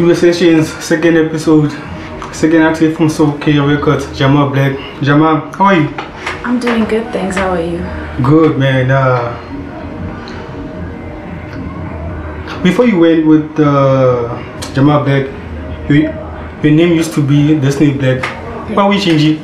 Studio Sessions, second episode, second artist from Soul-K Records, Jamal Blaq. Jamal, how are you? I'm doing good, thanks. How are you? Good, man. Before you went with Jamal Blaq, your name used to be Destiny Blaq. Why we change it?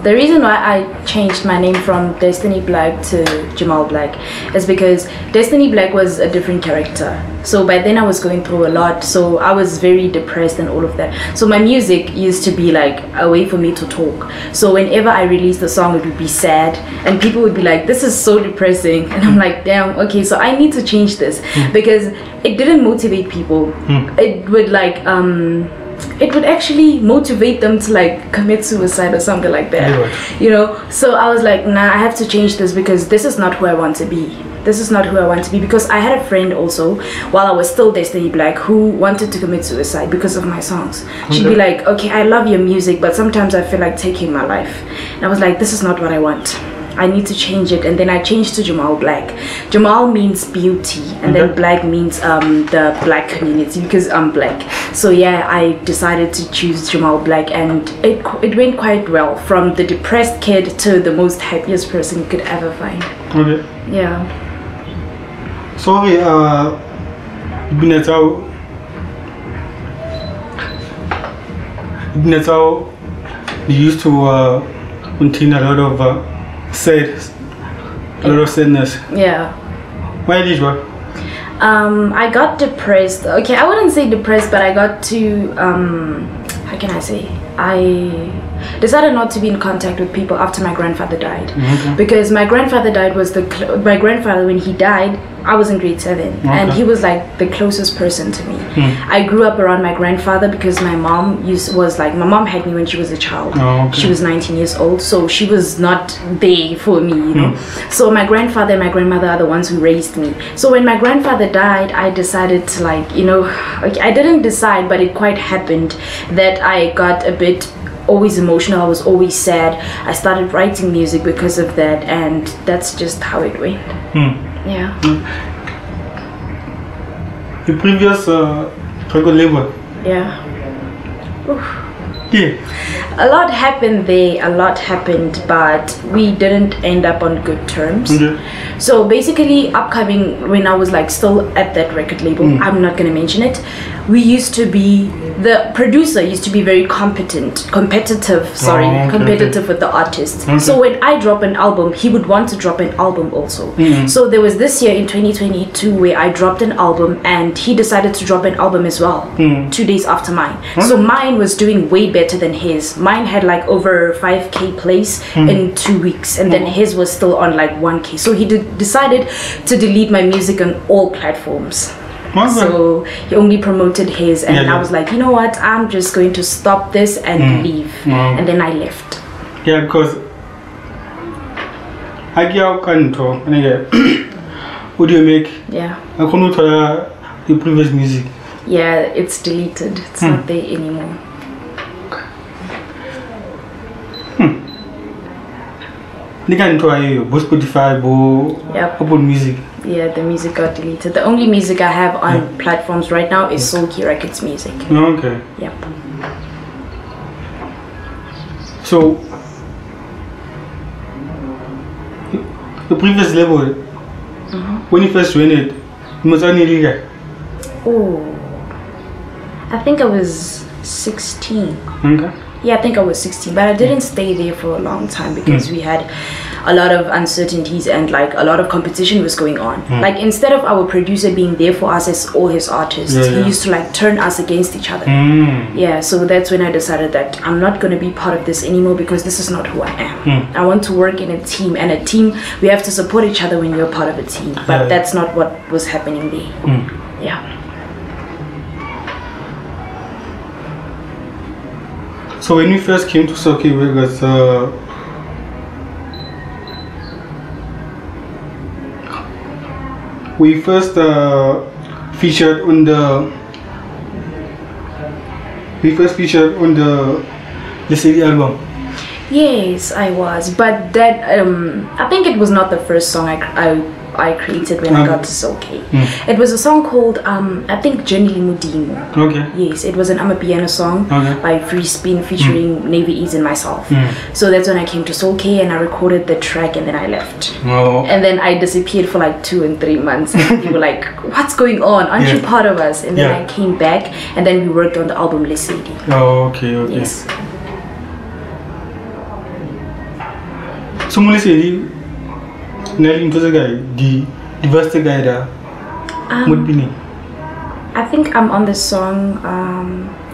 The reason why I changed my name from Destiny Blaq to Jamal Blaq is because Destiny Blaq was a different character. So by then I was going through a lot, so I was very depressed and all of that. So my music used to be like a way for me to talk. So whenever I released a song, it would be sad and people would be like, this is so depressing, and I'm like, damn, okay, so I need to change this because it didn't motivate people. It would like it would actually motivate them to like commit suicide or something like that, you know. So I was like, nah, I have to change this because this is not who I want to be. This is not who I want to be, because I had a friend also while I was still Destiny Blaq who wanted to commit suicide because of my songs. She'd be like, okay, I love your music, but sometimes I feel like taking my life. And I was like, this is not what I want. I need to change it. And then I changed to Jamal Blaq. Jamal means beauty, and then Blaq means the black community, because I'm black. So yeah, I decided to choose Jamal Blaq, and it went quite well, from the depressed kid to the most happiest person you could ever find. Okay. Yeah. Sorry, you used to contain a lot of sadness. Yeah. Why did you? I got depressed. Okay, I wouldn't say depressed, but I got to how can I say, I decided not to be in contact with people after my grandfather died. Because my grandfather died my grandfather, when he died, I was in grade 7, and he was like the closest person to me. I grew up around my grandfather because my mom my mom had me when she was a child. She was 19 years old, so she was not there for me, you know. So my grandfather and my grandmother are the ones who raised me. So when my grandfather died, I decided to, like, you know, I didn't decide, but it quite happened that I got a bit always emotional. I was always sad. I started writing music because of that, and that's just how it went. Yeah. The previous record label. Yeah. Oof. Yeah. A lot happened there, a lot happened, but we didn't end up on good terms. So basically, upcoming, when I was like still at that record label, I'm not gonna mention it, the producer used to be very competitive with the artist. So when I drop an album, he would want to drop an album also. So there was this year in 2022 where I dropped an album, and he decided to drop an album as well 2 days after mine. So mine was doing way better than his. Mine had like over 5K plays in 2 weeks, and then his was still on like 1K. So he decided to delete my music on all platforms. So he only promoted his, and I was like, you know what, I'm just going to stop this and leave. And then I left. Yeah, because I get control and I get what do you make? Yeah. I couldn't tell the previous music. Yeah, it's deleted. It's not there anymore. You can try both Spotify, Apple Music. Yeah, the music got deleted. The only music I have on platforms right now is Soul-K Records music. Okay. Yep. So the previous level, when you first joined it, you must only legal. Oh, I think I was 16. Okay. Yeah, I think I was 16, but I didn't stay there for a long time because we had a lot of uncertainties and like a lot of competition was going on. Like, instead of our producer being there for us as all his artists, he used to like turn us against each other. Yeah, so that's when I decided that I'm not going to be part of this anymore, because this is not who I am. I want to work in a team, and a team, we have to support each other when you're part of a team, but that's not what was happening there. Yeah. So when you first came to Soul-K Records, we first featured on the CD album. Yes, I was, but that I think it was not the first song I I created when I got to Soul K. It was a song called I think Jenny Limudimo. Okay. Yes, it was an Amapiano song by Free Spin featuring Navy Ease and myself. So that's when I came to Soul K and I recorded the track and then I left. Oh. And then I disappeared for like 2 and 3 months. And people were like, what's going on? Aren't you part of us? And then I came back and then we worked on the album Lesedi. Oh, okay, okay. Yes. So Lesedi, Nelly into the guy, the first guy there. Would be name. I think I'm on the song.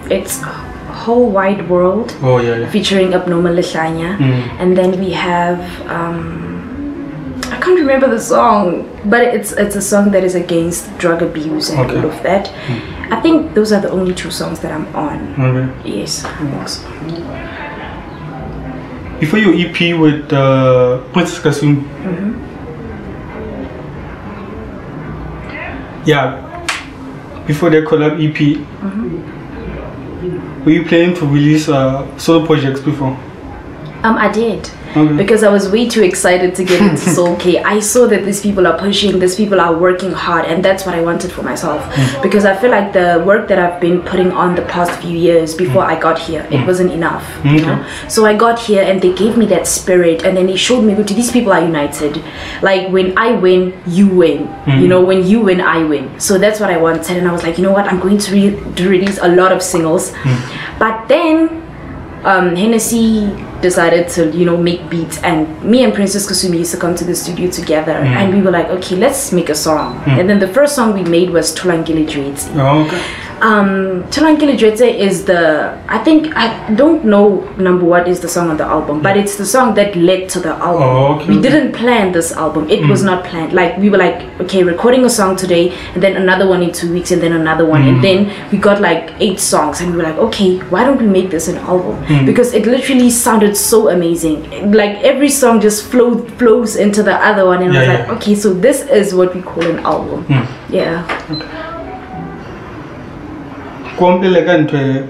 It's Whole Wide World. Oh yeah. Featuring Abnormal Lishanya. And then we have I can't remember the song, but it's a song that is against drug abuse and all of that. I think those are the only 2 songs that I'm on. Okay. Yes, I think so. Before your EP with Princess Kasum. Yeah. Before the collab EP. Were you planning to release solo projects before? I did. Okay. Because I was way too excited to get into Soul K. I saw that these people are pushing, these people are working hard, and that's what I wanted for myself. Because I feel like the work that I've been putting on the past few years before I got here, it wasn't enough. You know? So I got here and they gave me that spirit, and then they showed me that these people are united. Like when I win, you win. You know, when you win, I win. So that's what I wanted, and I was like, you know what, I'm going to release a lot of singles. But then Hennessy decided to, you know, make beats, and me and Princess Kasumi used to come to the studio together, and we were like, okay, let's make a song. And then the first song we made was Tulangile Dwetsi. Oh, okay. Tulangile Dwetsi is I don't know what is the song on the album, but it's the song that led to the album. Oh, okay. We didn't plan this album. It was not planned. Like we were like, okay, recording a song today, and then another one in 2 weeks, and then another one, and then we got like 8 songs, and we were like, okay, why don't we make this an album? Because it literally sounded so amazing. Like every song just flows into the other one, and I was like, okay, so this is what we call an album. Yeah. Okay.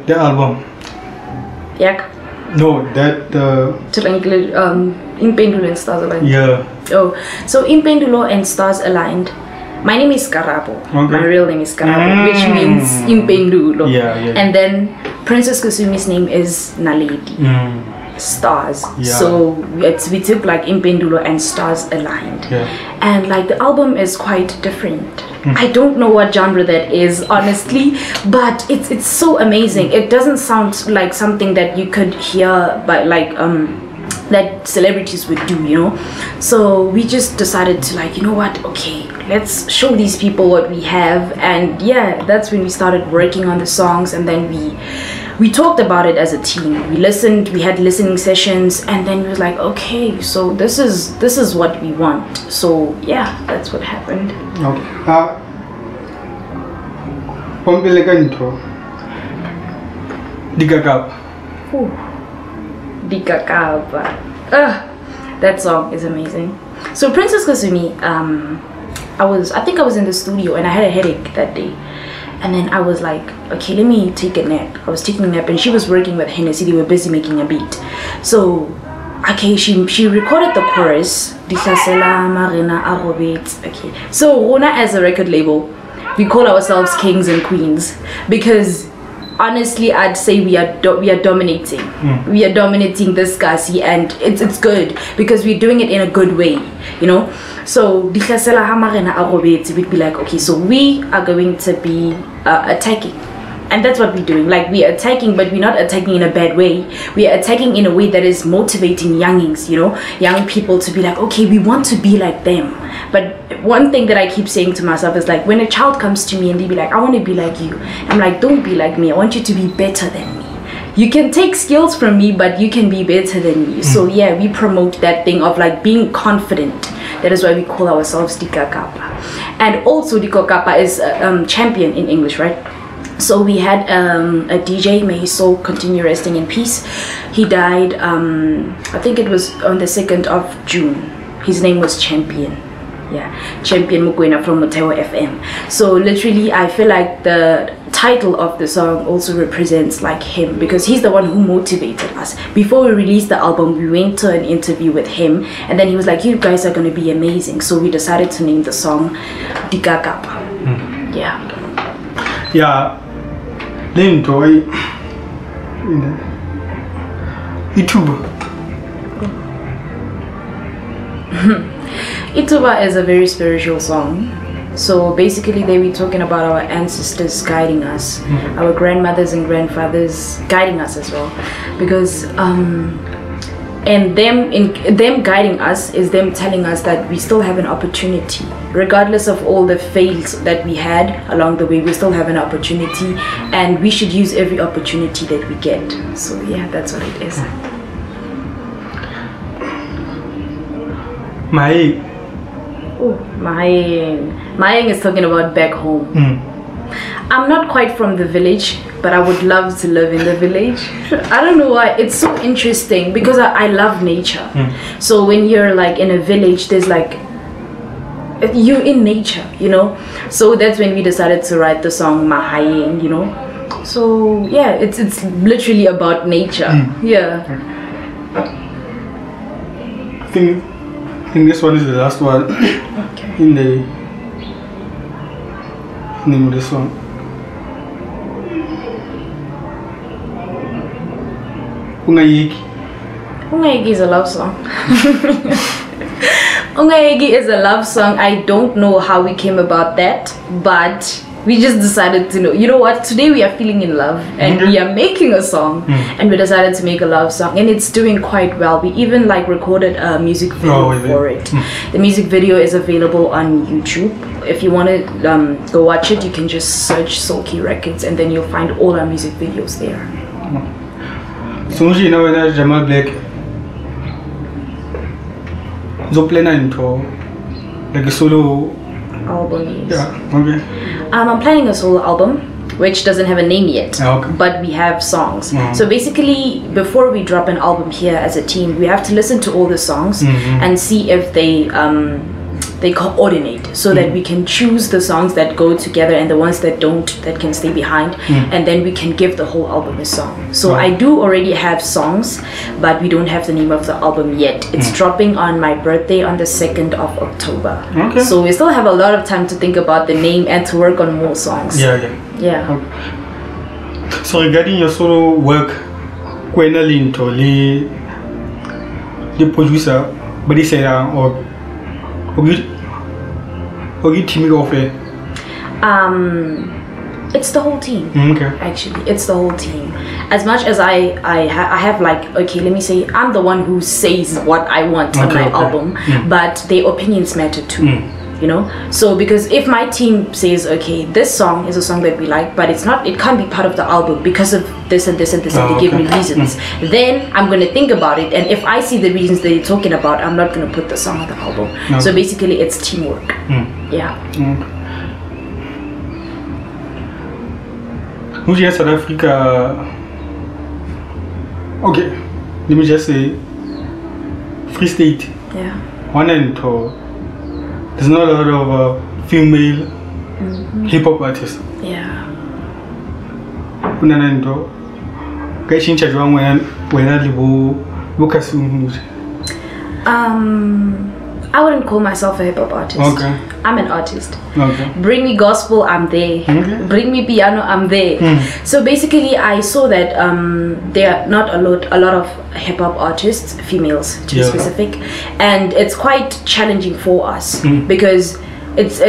The album. Yeah. No, that Tulangile, Impendulo and Stars Aligned. Yeah. Oh, so Impendulo and Stars Aligned. My name is Karabo. Okay. My real name is Karabo, which means Impendulo. Yeah. And then Princess Kasumi's name is Naledi. Stars. So we took like Impendulo and Stars Aligned. And like the album is quite different. I don't know what genre that is, honestly, but it's so amazing. It doesn't sound like something that you could hear by like that celebrities would do, you know. So we just decided to like, you know what, okay, let's show these people what we have. And yeah, that's when we started working on the songs, and then we talked about it as a team. We listened, we had listening sessions, and then we was like, okay, so this is what we want. So yeah, that's what happened. Okay. Pompeleganto. Digagap. Digagap. That song is amazing. So Princess Kasumi, I think I was in the studio and I had a headache that day. And then I was like, okay, let me take a nap. I was taking a nap and she was working with Hennessy. They were busy making a beat. So, okay, she recorded the chorus. Okay. So, Rona as a record label, we call ourselves kings and queens. Because honestly, I'd say we are dominating. We are dominating this Kasi, and it's good because we're doing it in a good way, you know. So we'd be like, okay, so we are going to be attacking, and that's what we're doing. Like, we are attacking, but we're not attacking in a bad way. We are attacking in a way that is motivating youngings, you know, young people to be like, okay, we want to be like them. But one thing that I keep saying to myself is like, when a child comes to me and they be like, I want to be like you, I'm like, don't be like me. I want you to be better than me. You can take skills from me, but you can be better than me. So yeah, we promote that thing of like being confident. That is why we call ourselves Dikakapa. And also Dikakapa is champion in English, right? So we had a DJ, may his soul continue resting in peace. He died, I think it was on the 2nd of June. His name was Champion. Yeah, Champion Mukwena from Moteo FM. So literally, I feel like the title of the song also represents like him, because he's the one who motivated us. Before we released the album, we went to an interview with him, and then he was like, you guys are going to be amazing. So we decided to name the song Dikakapa. Yeah. Yeah. Then toy YouTube. Ituba is a very spiritual song. So basically they were talking about our ancestors guiding us, our grandmothers and grandfathers guiding us as well, because and them guiding us is them telling us that we still have an opportunity, regardless of all the fails that we had along the way. We still have an opportunity, and we should use every opportunity that we get. So yeah, that's what it is. Mayeng is talking about back home. I'm not quite from the village, but I would love to live in the village. I don't know why. It's so interesting because I love nature. So when you're like in a village, there's like, you're in nature, you know. So that's when we decided to write the song Mahayeng, you know. So yeah, it's literally about nature. Yeah. I think this one is the last one. Okay. In the name of the song. Ungayeki. Ungayeki is a love song. Ungayeki is a love song. I don't know how we came about that, but we just decided to know, you know what, today we are feeling in love and we are making a song, and we decided to make a love song, and it's doing quite well. We even like recorded a music video for it. The music video is available on YouTube. If you want to go watch it, you can just search Sulky Records and then you'll find all our music videos there. So you know when Jamal Blaq so plan into like a solo album. Yeah, okay. I'm planning a solo album which doesn't have a name yet, okay, but we have songs. So basically, before we drop an album here as a team, we have to listen to all the songs and see if they coordinate, so that we can choose the songs that go together and the ones that don't, that can stay behind, and then we can give the whole album a song. So I do already have songs, but we don't have the name of the album yet. It's dropping on my birthday on the 2nd of October. Okay. So we still have a lot of time to think about the name and to work on more songs. Yeah. Okay. So regarding your solo work, Kwena Linto, the producer, but he said, or teaming off it? It's the whole team. Okay. Actually, it's the whole team. As much as I have like, okay, let me say, I'm the one who says what I want on my album, but their opinions matter too. You know, so because if my team says, okay, this song is a song that we like, but it can't be part of the album because of this and this and this, and they give me reasons, then I'm going to think about it, and if I see the reasons that they're talking about, I'm not going to put the song on the album. So basically it's teamwork. Yeah. Who's here South Africa? Okay, let me just say Free State. Yeah. One and two. There's not a lot of female hip-hop artists. Yeah. I wouldn't call myself a hip-hop artist. Okay. I'm an artist. Okay. Bring me gospel, I'm there. Okay. Bring me piano, I'm there. So basically, I saw that there are not a lot of hip-hop artists, females to be specific, and it's quite challenging for us because it's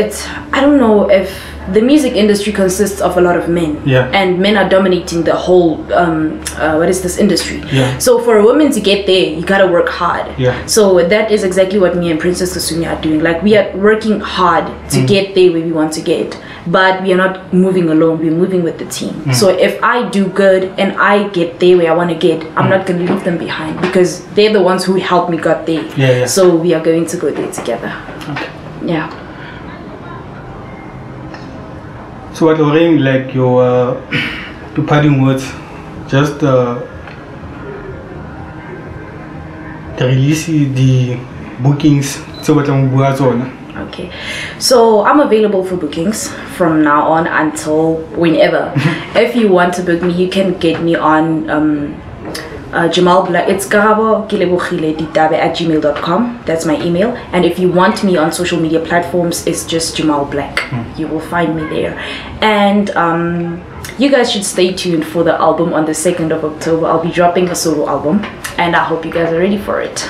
I don't know if the music industry consists of a lot of men, and men are dominating the whole what is this industry. So for a woman to get there, you gotta work hard. So that is exactly what me and Princess Kasumi are doing. Like, we are working hard to get there where we want to get, but we are not moving alone, we're moving with the team. So if I do good and I get there where I want to get, I'm not going to leave them behind because they're the ones who helped me got there. So we are going to go there together. Yeah. So what Lorraine, like your parting words, just the release, the bookings, so what I'm Okay, so I'm available for bookings from now on until whenever. If you want to book me, you can get me on Jamal Blaq. It's karabo@gmail.com. That's my email. And if you want me on social media platforms, it's just Jamal Blaq. You will find me there. And you guys should stay tuned for the album on the 2nd of October. I'll be dropping a solo album, and I hope you guys are ready for it.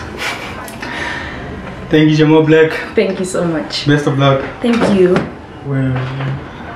Thank you, Jamal Blaq. Thank you so much. Best of luck. Thank you. Well,